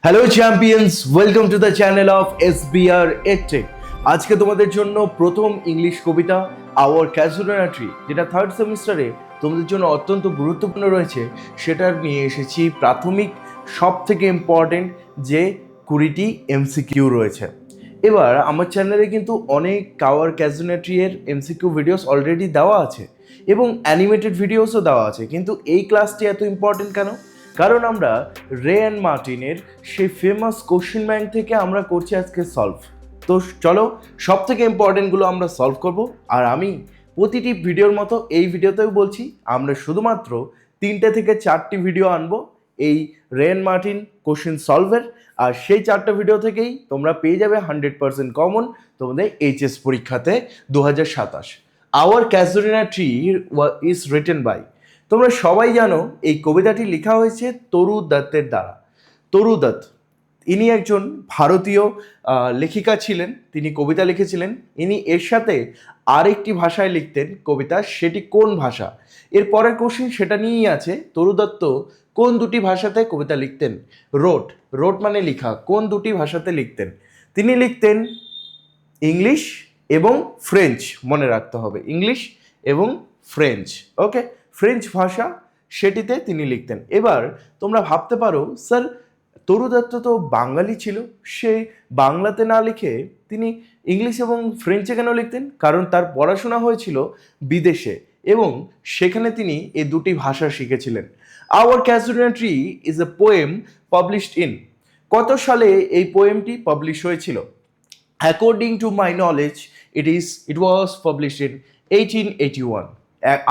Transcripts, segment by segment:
Hello champions, welcome to the channel of SBR EdTech। আজকে তোমাদের জন্য প্রথম ইংলিশ কবিতা আওয়ার ক্যাজুয়াল ট্রি, যেটা থার্ড সেমিস্টারে তোমাদের জন্য অত্যন্ত গুরুত্বপূর্ণ রয়েছে, সেটার নিয়ে এসেছি প্রাথমিক সব থেকে ইম্পর্টেন্ট যে 20টি MCQ রয়েছে। এবার আমার চ্যানেলে কিন্তু অনেক কাওয়ার ক্যাজুয়াল এর MCQ ভিডিওস অলরেডি দেওয়া আছে এবং অ্যানিমেটেড ভিডিওসও দেওয়া আছে, কিন্তু এই ক্লাসটি এত ইম্পর্টেন্ট কেন? কারণ আমরা রে অ্যান্ড মার্টিনের সেই ফেমাস কোশ্চেন ব্যাংক থেকে আমরা করছি আজকে সলভ। তো চলো সব থেকে ইম্পর্টেন্টগুলো আমরা সলভ করব। আর আমি প্রতিটি ভিডিওর মতো এই ভিডিওতেও বলছি, আমরা শুধুমাত্র 3টে থেকে 4টি ভিডিও আনবো এই রে অ্যান্ড মার্টিন কোশ্চেন সলভের, আর সেই 4টা ভিডিও থেকেই তোমরা পেয়ে যাবে 100% কমন তোমাদের HS পরীক্ষাতে 2027। Our casuarina tree is written by, তোমরা সবাই জানো এই কবিতাটি লেখা হয়েছে তরু দত্তের দ্বারা। তরু দত্ত ইনি একজন ভারতীয় লেখিকা ছিলেন, তিনি কবিতা লিখেছিলেন। ইনি এর সাথে আরেকটি ভাষায় লিখতেন কবিতা, সেটি কোন ভাষা? এর পরের কোশ্চেন সেটা নিয়েই আছে। তরু দত্ত কোন দুটি ভাষাতে কবিতা লিখতেন? রোট, রোট মানে লেখা, কোন দুটি ভাষাতে লিখতেন? তিনি লিখতেন ইংলিশ এবং ফ্রেঞ্চ, মনে রাখতে হবে ইংলিশ এবং ফ্রেঞ্চ। ওকে, ফ্রেঞ্চ ভাষা সেটিতে তিনি লিখতেন। এবার তোমরা ভাবতে পারো, স্যার তরু দত্ত তো বাঙালি ছিল, সে বাংলাতে না লিখে তিনি ইংলিশ এবং ফ্রেঞ্চে কেন লিখতেন? কারণ তার পড়াশোনা হয়েছিল বিদেশে এবং সেখানে তিনি এই দুটি ভাষা শিখেছিলেন। Our casual tree is a poem published in, কত সালে এই পোয়েমটি পাবলিশ হয়েছিল? According to my knowledge, it was published in 1881,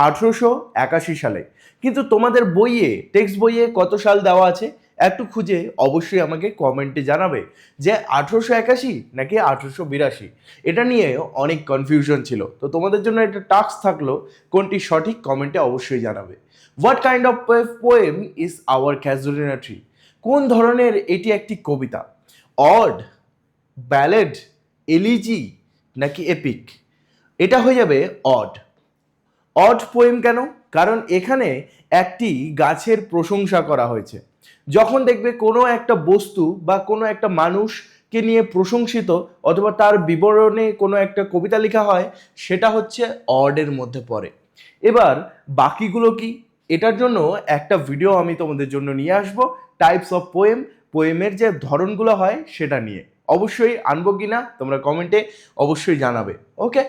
1881 সালে। কিন্তু তোমাদের বইয়ে, টেক্সট বইয়ে কত সাল দেওয়া আছে একটু খুঁজে অবশ্যই আমাকে কমেন্টে জানাবে যে 1881 নাকি 1882। এটা নিয়ে অনেক কনফিউশন ছিল, তো তোমাদের জন্য একটা টাস্ক থাকলো, কোনটি সঠিক কমেন্টে অবশ্যই জানাবে। What kind of poem is our casual tree? কোন ধরনের এটি একটি কবিতা? অড, ব্যালেড, এলিজি নাকি এপিক? এটা হয়ে যাবে অড। অড পোয়েম কেন? কারণ এখানে একটি গাছের প্রশংসা করা হয়েছে। যখন দেখবে কোনো একটা বস্তু বা কোনো একটা মানুষকে নিয়ে প্রশংসিত অথবা তার বিবরণে কোনো একটা কবিতা লেখা হয়, সেটা হচ্ছে অডের মধ্যে পড়ে। এবার বাকিগুলো কি, এটার জন্য একটা ভিডিও আমি তোমাদের জন্য নিয়ে আসবো, টাইপস অফ পোয়েম, পোয়েমের যে ধরনগুলো হয় সেটা নিয়ে। অবশ্যই আনবো কিনা তোমরা কমেন্টে অবশ্যই জানাবে। ওকে,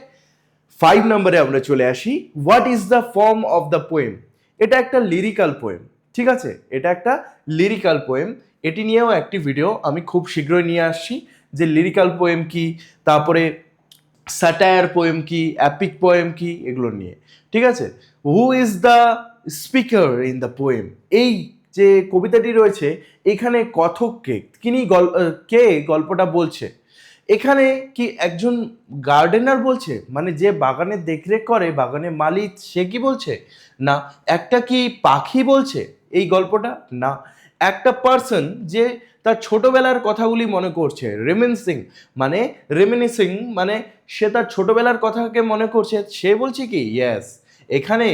5 নম্বরে আমরা চলে আসি। What is the form of the poem? এটা একটা লিরিক্যাল পোয়েম, ঠিক আছে, এটা একটা লিরিক্যাল পোয়েম। এটি নিয়েও একটি ভিডিও আমি খুব শীঘ্রই নিয়ে আসছি, যে লিরিক্যাল পোয়েম কি, তারপরে স্যাটায়ার পোয়েম কি, অ্যাপিক পোয়েম কি, এগুলো নিয়ে, ঠিক আছে। Who is the speaker in the poem? এই যে কবিতাটি রয়েছে এখানে কথককে, কে গল্পটা বলছে? এখানে কি একজন গার্ডেনার বলছে, মানে যে বাগানে দেখরেখ করে, বাগানের মালিক, সে কি বলছে? না। একটা কি পাখি বলছে এই গল্পটা? না। একটা পার্সন যে তার ছোটবেলার কথাগুলি মনে করছে, রেমিনিসিং মানে সে তার ছোটবেলার কথাকে মনে করছে, সে বলছে কি? ইয়েস, এখানে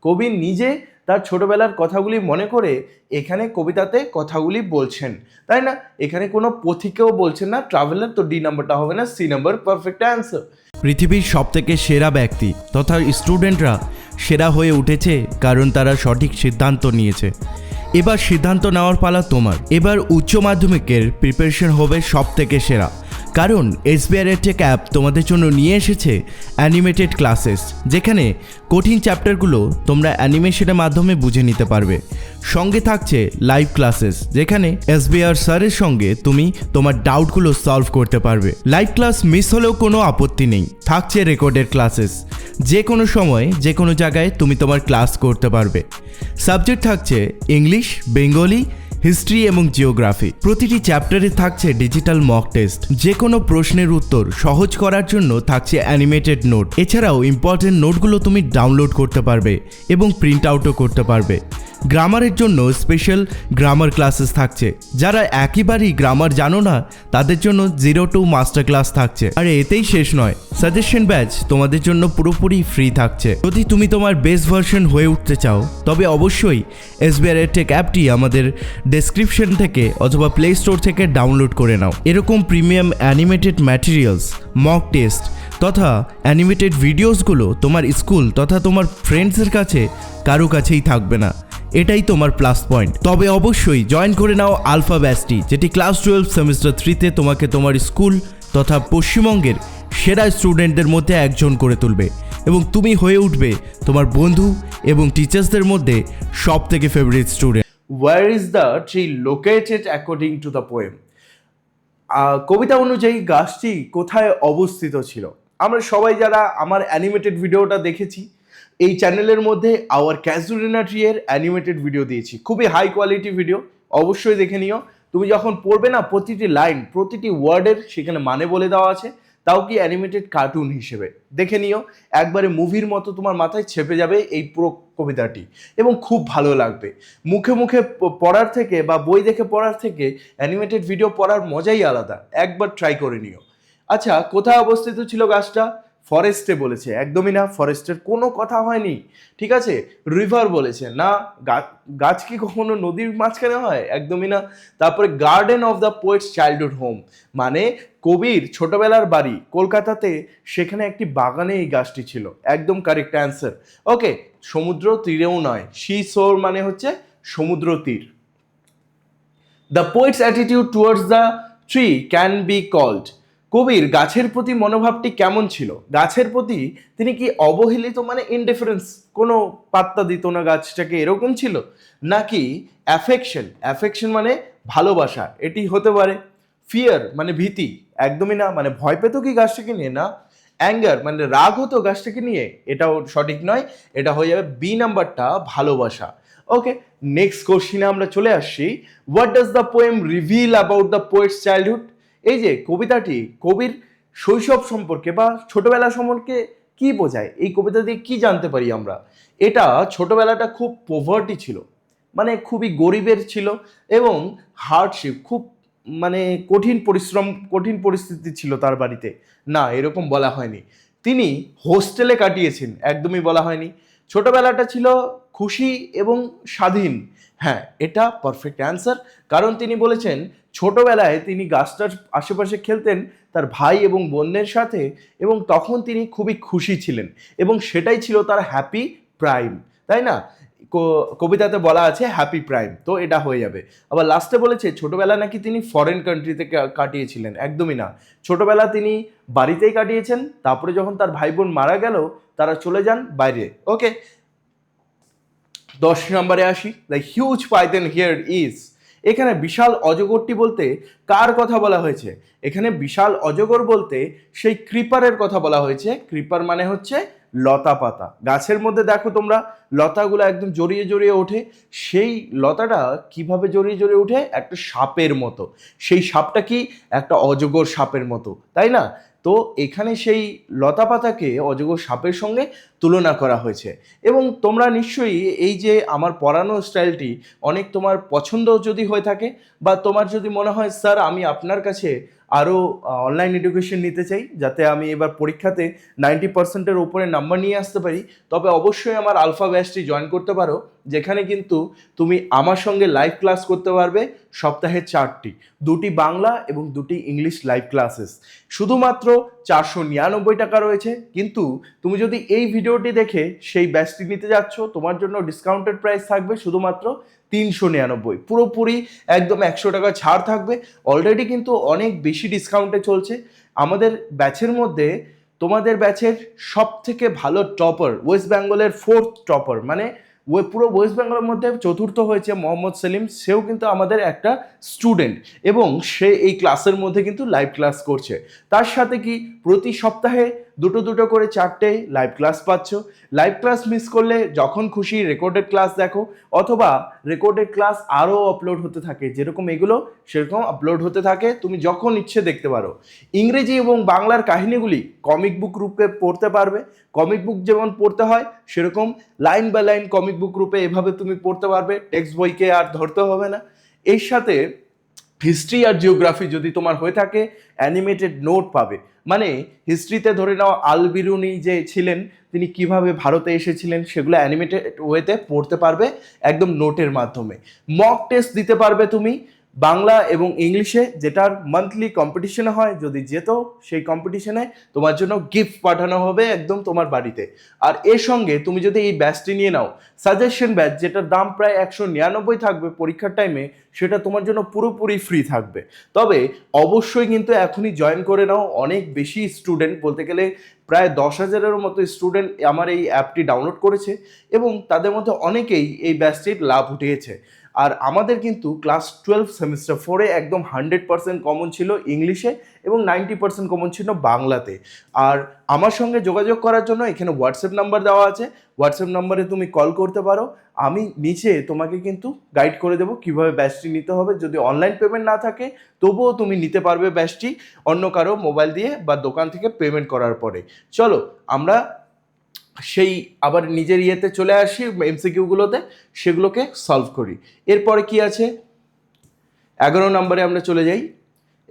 কবি নিজে তার ছোটবেলার কথাগুলি মনে করে এখানে কবিতাতে কথাগুলি বলছেন, তাই না? এখানে কোনো পথিকেও বলছেন না, ট্রাভেলার। তো ডি নাম্বারটা হবে না, সি নাম্বার পারফেক্ট অ্যান্সার। পৃথিবীর সবথেকে সেরা ব্যক্তি তথা স্টুডেন্টরা সেরা হয়ে উঠেছে কারণ তারা সঠিক সিদ্ধান্ত নিয়েছে। এবার সিদ্ধান্ত নেওয়ার পালা তোমার। এবার উচ্চ মাধ্যমিকের প্রিপারেশন হবে সবথেকে সেরা, কারণ SBR EdTech অ্যাপ তোমাদের জন্য নিয়ে এসেছে অ্যানিমেটেড ক্লাসেস, যেখানে কঠিন চ্যাপ্টারগুলো তোমরা অ্যানিমেশনের মাধ্যমে বুঝে নিতে পারবে। সঙ্গে থাকছে লাইভ ক্লাসেস, যেখানে SBR স্যারের সঙ্গে তুমি তোমার ডাউটগুলো সলভ করতে পারবে। লাইভ ক্লাস মিস হলেও কোনো আপত্তি নেই, থাকছে রেকর্ডেড ক্লাসেস, যে কোনো সময় যে কোনো জায়গায় তুমি তোমার ক্লাস করতে পারবে। সাবজেক্ট থাকছে ইংলিশ, বেঙ্গলি, হিস্ট্রি এবং জিওগ্রাফি। প্রতিটি চ্যাপ্টারে থাকছে ডিজিটাল মক টেস্ট, যে কোনো প্রশ্নের উত্তর সহজ করার জন্য থাকছে অ্যানিমেটেড নোট। এছাড়াও ইম্পর্টেন্ট নোটগুলো তুমি ডাউনলোড করতে পারবে এবং প্রিন্ট আউটও করতে পারবে। গ্রামারের জন্য স্পেশাল গ্রামার ক্লাসেস থাকছে। যারা একেবারেই গ্রামার জানো না তাদের জন্য 0 to মাস্টার ক্লাস থাকছে। আর এতেই শেষ নয়, সাজেশন ব্যাচ তোমাদের জন্য পুরোপুরি ফ্রি থাকছে। যদি তুমি তোমার বেস্ট ভার্সন হয়ে উঠতে চাও তবে অবশ্যই SBR EdTech অ্যাপটি আমাদের ডেসক্রিপশন থেকে অথবা প্লে স্টোর থেকে ডাউনলোড করে নাও। এরকম premium animated materials, mock test তথা অ্যানিমেটেড ভিডিওসগুলো তোমার স্কুল তথা তোমার ফ্রেন্ডসের কাছে কারো কাছেই থাকবে না। এটাই তোমার প্লাস পয়েন্ট। তবে অবশ্যই জয়েন করে নাও আলফা ব্যাচটি, যেটি ক্লাস 12 সেমিস্টার 3-তে তোমাকে তোমার স্কুল তথা পশ্চিমবঙ্গের সেরা স্টুডেন্টদের মধ্যে একজন করে তুলবে এবং তুমি হয়ে উঠবে তোমার বন্ধু এবং টিচার্সদের মধ্যে সব থেকে favourite student. Where is the tree located according to the poem? কবিতা অনুযায়ী গাছটি কোথায় অবস্থিত ছিল? আমরা সবাই যারা আমার অ্যানিমেটেড ভিডিওটা দেখেছি, এই চ্যানেলের মধ্যে আওয়ার ক্যাজুরিনা ট্রি এর অ্যানিমেটেড ভিডিও দিয়েছি, খুবই হাই কোয়ালিটি ভিডিও, অবশ্যই দেখে নিও। তুমি যখন পড়বে না, প্রতিটি লাইন প্রতিটি ওয়ার্ডের সেখানে মানে বলে দেওয়া আছে, তাও কি অ্যানিমেটেড কার্টুন হিসেবে। দেখে নিও, একবারে মুভির মতো তোমার মাথায় ছেপে যাবে এই পুরো কবিতাটি এবং খুব ভালো লাগবে। মুখে মুখে পড়ার থেকে বা বই দেখে পড়ার থেকে অ্যানিমেটেড ভিডিও পড়ার মজাই আলাদা, একবার ট্রাই করে নিও। আচ্ছা, কোথায় অবস্থিত ছিল গাছটা? ফরেস্টে বলেছে, একদমই না, ফরেস্টের কোনো কথা হয়নি। ঠিক আছে, রিভার বলেছে না, গাছ কি কখনো নদীর মাঝখানে হয়? একদমই না। তারপরে garden of the poet's childhood home, মানে কবির ছোটবেলার বাড়ি কলকাতাতে, সেখানে একটি বাগানে এই গাছটি ছিল, একদম কারেক্ট অ্যান্সার। ওকে, সমুদ্র তীরেও নয়, সি শোর মানে হচ্ছে সমুদ্র তীর। The poet's attitude towards the tree can be called, কবির গাছের প্রতি মনোভাবটি কেমন ছিল? গাছের প্রতি তিনি কি অবহেলিত মানে ইনডিফারেন্স, কোনো পাত্তা দিত না গাছটাকে, এরকম ছিল? নাকি অ্যাফেকশন, অ্যাফেকশন মানে ভালোবাসা, এটি হতে পারে। ফিয়ার মানে ভীতি, একদমই না, মানে ভয় পেত কি গাছটাকে নিয়ে? না। অ্যাঙ্গার মানে রাগ হতো গাছটাকে নিয়ে, এটাও সঠিক নয়, এটা হয়ে যাবে বি নাম্বারটা, ভালোবাসা। ওকে, নেক্সট কোশ্চিনে আমরা চলে আসছি। What does the poem reveal about the poet's childhood? এই যে কবিতাটি কবির শৈশব সম্পর্কে বা ছোটবেলা সম্পর্কে কি বোঝায়, এই কবিতা দিয়ে কি জানতে পারি আমরা? এটা ছোটবেলাটা খুব পোভার্টি ছিল, মানে খুবই গরিবের ছিল এবং হার্ডশিপ, খুব মানে কঠিন পরিশ্রম, কঠিন পরিস্থিতি ছিল তার বাড়িতে, না এরকম বলা হয়নি। তিনি হোস্টেলে কাটিয়েছেন, একদমই বলা হয়নি। ছোটবেলাটা ছিল খুশি এবং স্বাধীন, হ্যাঁ এটা পারফেক্ট অ্যান্সার। কারণ তিনি বলেছেন ছোটবেলায় তিনি গাছটার আশেপাশে খেলতেন তার ভাই এবং বোনদের সাথে, এবং তখন তিনি খুবই খুশি ছিলেন এবং সেটাই ছিল তার হ্যাপি প্রাইম, তাই না? কবিতাতে বলা আছে হ্যাপি প্রাইম, তো এটা হয়ে যাবে। আবার লাস্টে বলেছে ছোটবেলা নাকি তিনি ফরেন কান্ট্রিতে কাটিয়েছিলেন, একদমই না, ছোটবেলা তিনি বাড়িতেই কাটিয়েছেন। তারপরে যখন তার ভাই বোন মারা গেল তারা চলে যান বাইরে। ওকে, 10 নম্বরে আসি। The huge Python here is, এখানে বিশাল অজগরটি বলতে কার কথা বলা হয়েছে? এখানে বিশাল অজগর বলতে সেই ক্রিপারের কথা বলা হয়েছে। ক্রিপার মানে হচ্ছে লতা পাতা, গাছের মধ্যে দেখো তোমরা লতাগুলো একদম জড়িয়ে জড়িয়ে ওঠে, সেই লতাটা কিভাবে জড়িয়ে জড়িয়ে ওঠে? একটা সাপের মতো, সেই সাপটা কি একটা অজগর সাপের মতো, তাই না? তো এখানে সেই লতা পাতাকে অজগর সাপের সঙ্গে তুলনা করা হয়েছে। এবং তোমরা নিশ্চয়ই এই যে আমার পড়ানো স্টাইলটি অনেক তোমার পছন্দ যদি হয়ে থাকে, বা তোমার যদি মনে হয় স্যার আমি আপনার কাছে আরও অনলাইন এডুকেশন নিতে চাই যাতে আমি এবার পরীক্ষাতে 90%-এর উপরে নাম্বার নিয়ে আসতে পারি, তবে অবশ্যই আমার আলফা ব্যাচটি জয়েন করতে পারো, যেখানে কিন্তু তুমি আমার সঙ্গে লাইভ ক্লাস করতে পারবে সপ্তাহে 4টি, 2টি বাংলা এবং 2টি ইংলিশ লাইভ ক্লাসেস। শুধুমাত্র 499 টাকা রয়েছে, কিন্তু তুমি যদি এই ভিডিওটি দেখে সেই ব্যাচটি নিতে যাচ্ছ, তোমার জন্য ডিসকাউন্টেড প্রাইস থাকবে শুধুমাত্র 399, পুরোপুরি একদম 100 টাকা ছাড় থাকবে। অলরেডি কিন্তু অনেক বেশি ডিসকাউন্টে চলছে আমাদের ব্যাচের মধ্যে। তোমাদের ব্যাচের সব থেকে ভালো টপার, ওয়েস্ট বেঙ্গলের 4th টপার, মানে পুরো ওয়েস্ট বেঙ্গলের মধ্যে 4র্থ হয়েছে মোহাম্মদ সেলিম, সেও কিন্তু আমাদের একটা স্টুডেন্ট এবং সে এই ক্লাসের মধ্যে কিন্তু লাইভ ক্লাস করছে। তার সাথে কি প্রতি সপ্তাহে দুটো দুটো করে 4টে লাইভ ক্লাস পাচ্ছ। লাইভ ক্লাস মিস করলে যখন খুশি রেকর্ডেড ক্লাস দেখো, অথবা রেকর্ডেড ক্লাস আরও আপলোড হতে থাকে, যেরকম এগুলো সেরকম আপলোড হতে থাকে, তুমি যখন ইচ্ছে দেখতে পারো। ইংরেজি এবং বাংলার কাহিনীগুলি কমিক বুক রূপে পড়তে পারবে। কমিক বুক যেমন পড়তে হয় সেরকম line by line comic book রূপে এভাবে তুমি পড়তে পারবে, টেক্সট বইকে আর ধরতে হবে না। এর সাথে হিস্ট্রি আর জিওগ্রাফি যদি তোমার হয়ে থাকে, অ্যানিমেটেড নোট পাবে। মানে হিস্ট্রিতে ধরে নাও আল বিরুনি যে ছিলেন, তিনি কিভাবে ভারতে এসেছিলেন, সেগুলো অ্যানিমেটেড ওয়েতে পড়তে পারবে একদম নোটের মাধ্যমে। মক টেস্ট দিতে পারবে তুমি বাংলা এবং ইংলিশে, যেটার মান্থলি কম্পিটিশনে হয়। যদি যেত সেই কম্পিটিশনে তোমার জন্য গিফট পাঠানো হবে একদম তোমার বাড়িতে। আর এর সঙ্গে তুমি যদি এই ব্যাচটি নিয়ে নাও, সাজেশন ব্যাচ, যেটার দাম প্রায় 199 থাকবে পরীক্ষার টাইমে, সেটা তোমার জন্য পুরোপুরি ফ্রি থাকবে। তবে অবশ্যই কিন্তু এখনই জয়েন করে নাও। অনেক বেশি স্টুডেন্ট, বলতে গেলে প্রায় 10,000-এর মতো স্টুডেন্ট আমার এই অ্যাপটি ডাউনলোড করেছে, এবং তাদের মধ্যে অনেকেই এই ব্যাচটির লাভ উঠিয়েছে। আর আমাদের কিন্তু ক্লাস 12 সেমিস্টার 4-এ একদম 100% কমন ছিল ইংলিশে, এবং 90% কমন ছিল বাংলাতে। আর আমার সঙ্গে যোগাযোগ করার জন্য এখানে হোয়াটসঅ্যাপ নাম্বার দেওয়া আছে, হোয়াটসঅ্যাপ নাম্বারে তুমি কল করতে পারো। আমি নিচে তোমাকে কিন্তু গাইড করে দেবো কীভাবে ব্যাচটি নিতে হবে। যদি অনলাইন পেমেন্ট না থাকে তবুও তুমি নিতে পারবে ব্যাচটি অন্য কারো মোবাইল দিয়ে বা দোকান থেকে পেমেন্ট করার পরে। চলো আমরা সেই আবার নিজের ইয়েতে চলে আসি, এমসিকিউগুলোতে, সেগুলোকে সলভ করি। এরপরে কি আছে, 11 নম্বরে আমরা চলে যাই।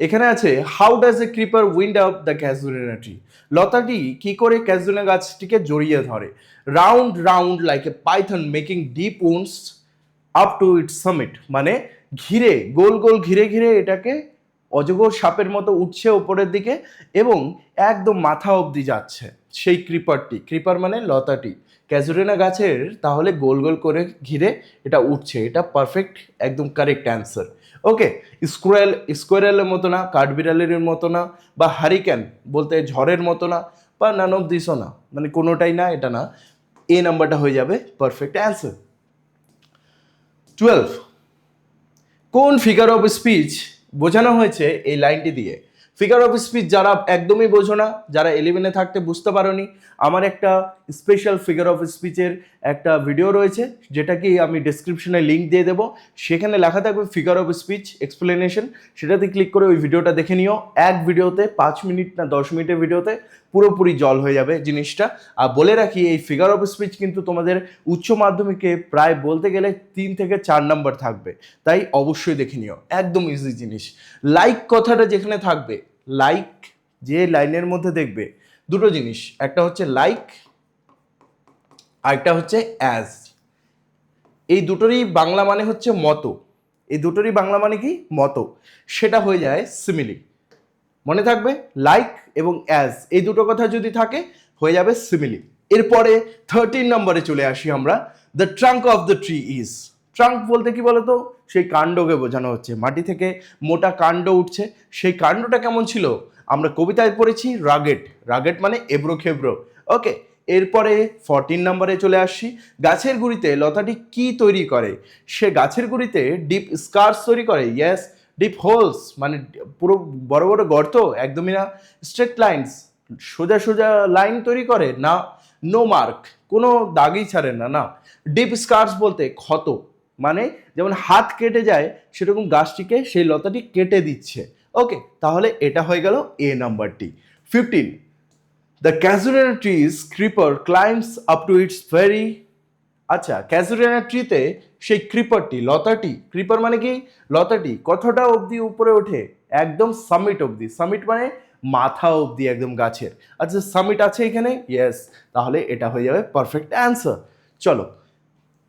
এখানে আছে, how does a creeper wind up the casuarina tree. লতাটি কি করে ক্যাজুলিনা গাছটিকে জড়িয়ে ধরে? Round round like a python making deep wounds up to its summit. মানে ঘিরে, গোল গোল ঘিরে ঘিরে এটাকে অজগর সাপের মতো উঠছে ওপরের দিকে, এবং একদম মাথা অবধি যাচ্ছে সেই ক্রিপারটি। ক্রিপার মানে লতাটি ক্যাজুলিনা গাছের, তাহলে গোল গোল করে ঘিরে এটা উঠছে। এটা পারফেক্ট, একদম কারেক্ট অ্যান্সার। ওকে, স্কোয়ারেলের মতো না, কাঠবিড়ালের মতো না, বা হারিকেন বলতে ঝড়ের মতো না, বা নান অফ দিসও না, মানে কোনোটাই না, এটা না। এ নাম্বারটা হয়ে যাবে পারফেক্ট অ্যান্সার। 12, কোন ফিগার অফ স্পিচ বোঝানো হয়েছে এই লাইনটি দিয়ে? ফিগার অফ স্পিচ যারা একদমই বোঝো না, যারা 11-এ থাকতে বুঝতে পারোনি, আমার একটা স্পেশাল ফিগার অফ স্পিচের একটা ভিডিও রয়েছে, যেটা কি আমি ডেসক্রিপশনে লিঙ্ক দিয়ে দেবো। সেখানে লেখা থাকবে ফিগার অফ স্পিচ এক্সপ্লেনেশন, সেটাতে ক্লিক করে ওই ভিডিওটা দেখে নিও। এক ভিডিওতে 5 মিনিট না 10 মিনিটের ভিডিওতে পুরোপুরি জল হয়ে যাবে জিনিসটা। আর বলে রাখি, এই ফিগার অফ স্পিচ কিন্তু তোমাদের উচ্চ মাধ্যমিকে প্রায় বলতে গেলে 3 থেকে 4 নাম্বার থাকবে, তাই অবশ্যই দেখে নিও, একদম ইজি জিনিস। লাইক কথাটা যেখানে থাকবে, লাইক যে লাইনের মধ্যে দেখবে দুটো জিনিস, একটা হচ্ছে লাইক, আরেকটা হচ্ছে অ্যাজ। এই দুটোরই বাংলা মানে হচ্ছে মতো। এই দুটোরই বাংলা মানে কি? মতো। সেটা হয়ে যায় সিমিলি। মনে থাকবে, লাইক এবং অ্যাজ, এই দুটো কথা যদি থাকে হয়ে যাবে সিমিলি। এরপরে 13 নম্বরে চলে আসি আমরা। The trunk of the tree is. Trunk বলতে কি বলতো? সেই কাণ্ডকে বোঝানো হচ্ছে, মাটি থেকে মোটা কাণ্ড উঠছে, সেই কাণ্ডটা কেমন ছিল? আমরা কবিতায় পড়েছি রাগেট। রাগেট মানে এবড়ো খেবড়ো। ওকে, এরপরে 14 নম্বরে চলে আসছি। গাছের গুঁড়িতে লতাটি কি তৈরি করে? সে গাছের গুঁড়িতে ডিপ স্কার্স তৈরি করে। ইয়েস, ডিপ হোলস, মানে পুরো বড় বড় গর্ত, একদমই না। স্ট্রেট লাইনস, সোজা সোজা লাইন তৈরি করে না। নো মার্ক, কোনো দাগই ছাড়ে না, না। ডিপ স্কার্স বলতে ক্ষত, মানে যেমন হাত কেটে যায় সেরকম গাছটিকে সেই লতাটি কেটে দিচ্ছে। ওকে, তাহলে এটা হয়ে গেল এ নাম্বারটি। 15, the casuarina tree's creeper climbs up to its very. আচ্ছা, ক্যাজুলিনা ট্রিতে সেই ক্রিপারটি, লতাটি, ক্রিপার মানে কি? লতাটি কতটা অবধি উপরে ওঠে? একদম সামিট অবধি। সামিট মানে মাথা অবধি একদম গাছের। আচ্ছা, সামিট আছে এখানে? ইয়েস, তাহলে এটা হয়ে যাবে পারফেক্ট অ্যান্সার। চলো,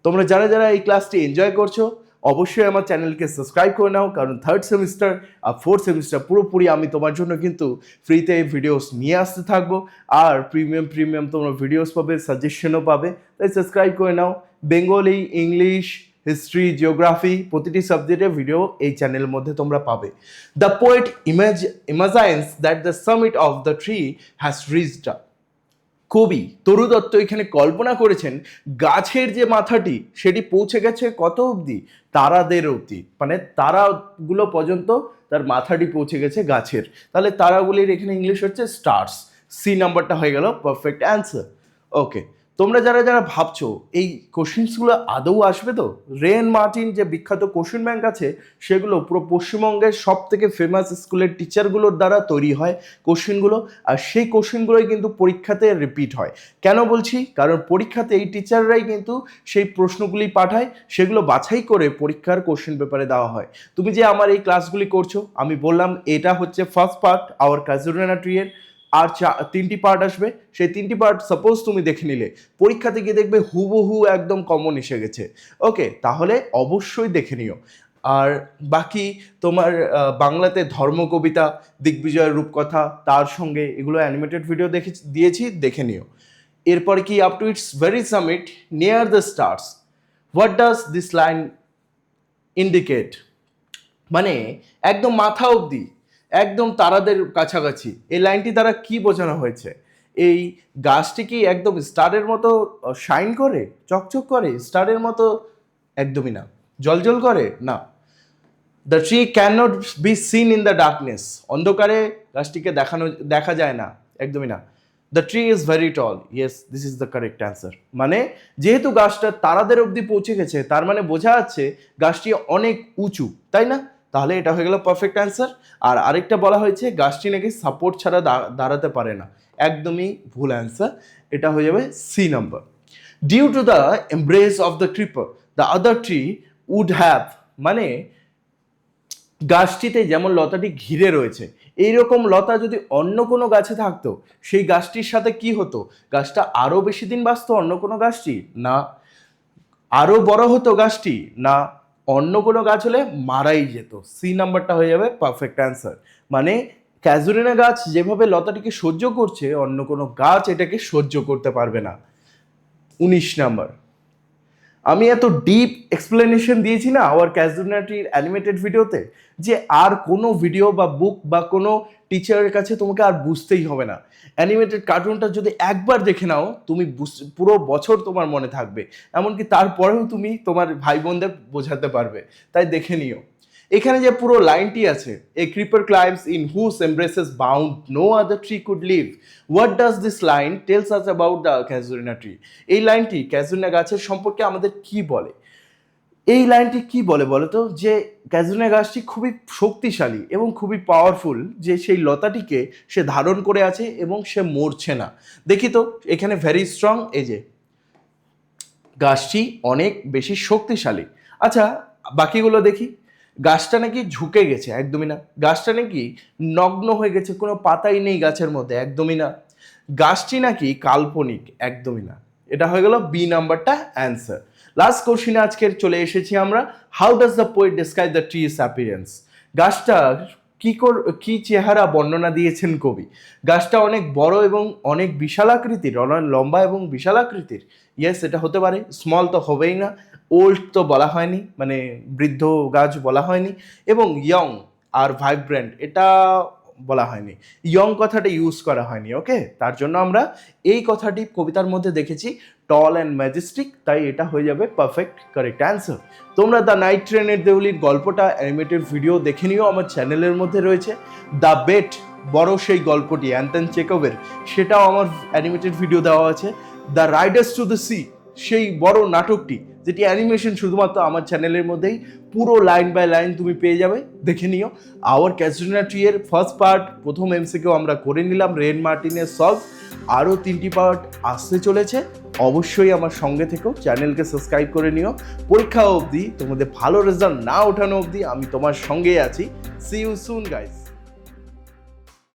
তোমরা যারা যারা এই ক্লাসটি এনজয় করছো অবশ্যই আমার চ্যানেলকে সাবস্ক্রাইব করে নাও, কারণ 3rd সেমিস্টার আর 4th সেমিস্টার পুরোপুরি আমি তোমার জন্য কিন্তু ফ্রিতে ভিডিওস নিয়ে আসতে থাকবো। আর প্রিমিয়াম তোমরা ভিডিওস পাবে, সাজেশনও পাবে, তাই সাবস্ক্রাইব করে নাও। বেঙ্গলি, ইংলিশ, হিস্ট্রি, জিওগ্রাফি, প্রতিটি সাবজেক্টের ভিডিও এই চ্যানেলের মধ্যে তোমরা পাবে। The poet imagines that the summit of the tree has reached. কবি তরু দত্ত এখানে কল্পনা করেছেন গাছের যে মাথাটি সেটি পৌঁছে গেছে কত অবধি? তারাদের অবধি, মানে তারাগুলো পর্যন্ত তার মাথাটি পৌঁছে গেছে গাছের। তাহলে তারাগুলির এখানে ইংলিশ হচ্ছে স্টার্স। সি নাম্বারটা হয়ে গেল পারফেক্ট অ্যান্সার। ওকে, তোমরা যারা যারা ভাবছো এই কোশ্চেন্সগুলো আদৌ আসবে তো, রেন মার্টিন যে বিখ্যাত কোশ্চেন ব্যাংক আছে সেগুলো পুরো পশ্চিমবঙ্গের সব থেকে ফেমাস স্কুলের টিচারগুলোর দ্বারা তৈরি হয় কোশ্চেনগুলো, আর সেই কোশ্চেনগুলোই কিন্তু পরীক্ষাতে রিপিট হয়। কেন বলছি? কারণ পরীক্ষাতে এই টিচাররাই কিন্তু সেই প্রশ্নগুলি পাঠায়, সেগুলো বাছাই করে পরীক্ষার কোশ্চেন পেপারে দেওয়া হয়। তুমি যে আমার এই ক্লাসগুলি করছো, আমি বললাম এটা হচ্ছে first part our Kaziranga tree এর, আর 3টি পার্ট আসবে। সেই 3টি পার্ট সাপোজ তুমি দেখে নিলে, পরীক্ষাতে গিয়ে দেখবে হুবহু একদম কমন এসে গেছে। ওকে, তাহলে অবশ্যই দেখে নিও। আর বাকি তোমার বাংলাতে ধর্মকবিতা, দিগ্বিজয়ের রূপকথা, তার সঙ্গে এগুলো অ্যানিমেটেড ভিডিও দিয়েছি, দেখে নিও। এরপরে কি, up to its very summit near the stars, what does this line indicate? মানে একদম মাথা অবধি, একদম তারাদের কাছাকাছি, এই লাইনটি দ্বারা কি বোঝানো হয়েছে? এই গাছটি কি একদম স্টারের মতো শাইন করে, চকচক করে স্টারের মতো? একদমই না। জলজল করে? না। The tree can not be seen in the darkness, অন্ধকারে গাছটিকে দেখা যায় না, একদমই না। The tree is very tall, yes this is the correct answer. মানে যেহেতু গাছটা তারাদের অবধি পৌঁছে গেছে, তার মানে বোঝা যাচ্ছে গাছটি অনেক উঁচু, তাই না? তাহলে এটা হয়ে গেল পারফেক্ট অ্যান্সার। আর আরেকটা বলা হয়েছে গাছটি নাকি সাপোর্ট ছাড়া দাঁড়াতে পারে না, একদমই ভুল অ্যান্সার। এটা হয়ে যাবে C number. Due to the embrace of the creeper the other tree would have, মানে গাছটিতে যেমন লতাটি ঘিরে রয়েছে, এইরকম লতা যদি অন্য কোনো গাছে থাকতো, সেই গাছটির সাথে কি হতো? গাছটা আরও বেশি দিন বাঁচতো অন্য কোনো গাছটি? না। আরও বড় হতো গাছটি? না। অন্য কোনো গাছ হলে মারাই যেত। সি নাম্বারটা হয়ে যাবে পারফেক্ট অ্যান্সার। মানে ক্যাজুরিনা গাছ যেভাবে লতাটিকে সহ্য করছে, অন্য কোনো গাছ এটাকে সহ্য করতে পারবে না। 19 নাম্বার। আমি এত ডিপ এক্সপ্লেনেশন দিয়েছি না আওয়ার ক্যাজুরিনা ট্রির অ্যানিমেটেড ভিডিওতে, যে আর কোনো ভিডিও বা বুক বা কোনো টিচারের কাছে তোমাকে আর বুঝতেই হবে না। অ্যানিমেটেড কার্টুনটা যদি একবার দেখে নাও, তুমি পুরো বছর তোমার মনে থাকবে, এমনকি তারপরেও তুমি তোমার ভাই বোনদের বোঝাতে পারবে। তাই দেখে নিও। এখানে যে পুরো লাইনটি আছে, a creeper climbs in whose embraces bound no other tree could live, what does this line tells us about the casuarina tree? এই লাইনটি ক্যাজুরিনা গাছের সম্পর্কে আমাদের কি বলে? এই লাইনটি কি বলে বলো তো? যে ক্যাজুরিনা গাছটি খুবই শক্তিশালী এবং খুবই পাওয়ারফুল, যে সেই লতাটিকে সে ধারণ করে আছে এবং সে মরছে না। দেখি তো এখানে ভেরি স্ট্রং, এই যে গাছটি অনেক বেশি শক্তিশালী। আচ্ছা, বাকিগুলো দেখি। গাছটা নাকি ঝুঁকে গেছে, একদমই না। গাছটা নাকি নগ্ন হয়ে গেছে, কোনো পাতাই নেই গাছের মধ্যে, একদমই না। গাছটি নাকি কাল্পনিক, একদমই না। এটা হয়ে গেল বি নাম্বারটা অ্যান্সার। লাস্ট কোশ্চিনে আজকের চলে এসেছি আমরা। How does the poet describe the trees appearance? গাছটার কি চেহারা বর্ণনা দিয়েছেন কবি? গাছটা অনেক বড় এবং অনেক বিশাল আকৃতির, অনেক লম্বা এবং বিশাল আকৃতির। ইয়েস, এটা হতে পারে। স্মল তো হবেই না, ওল্ড তো বলা হয়নি, মানে বৃদ্ধ গাছ বলা হয়নি, এবং ইয়ং আর ভাইব্রেন্ট এটা বলা হয়নি, ইয়ং কথাটা ইউজ করা হয়নি। ওকে, তার জন্য আমরা এই কথাটি কবিতার মধ্যে দেখেছি, টল অ্যান্ড ম্যাজেস্টিক, তাই এটা হয়ে যাবে পারফেক্ট কারেক্ট অ্যান্সার। তোমরা দ্য নাইট ট্রেনের দেউলির গল্পটা অ্যানিমেটেড ভিডিও দেখে নিও, আমার চ্যানেলের মধ্যে রয়েছে। দ্য বেট, বড় সেই গল্পটি অ্যান্টন চেকভের, সেটাও আমার অ্যানিমেটেড ভিডিও দেওয়া আছে। The Riders to the sea, সেই বড় নাটকটি যেটি অ্যানিমেশন, শুধুমাত্র আমার চ্যানেলের মধ্যেই পুরো লাইন বাই লাইন তুমি পেয়ে যাবে, দেখে নিও। আওয়ার ক্যাজুরিনা ট্রি এর ফার্স্ট পার্ট, প্রথম এমসিকিউ আমরা করে নিলাম, রেন মার্টিনের সলভ। আরও 3টি পার্ট আসতে চলেছে, অবশ্যই আমার সঙ্গে থেকেও, চ্যানেলকে সাবস্ক্রাইব করে নিও। পরীক্ষা অবধি, তোমাদের ভালো রেজাল্ট না ওঠানো অবধি আমি তোমার সঙ্গেই আছি। See you soon guys.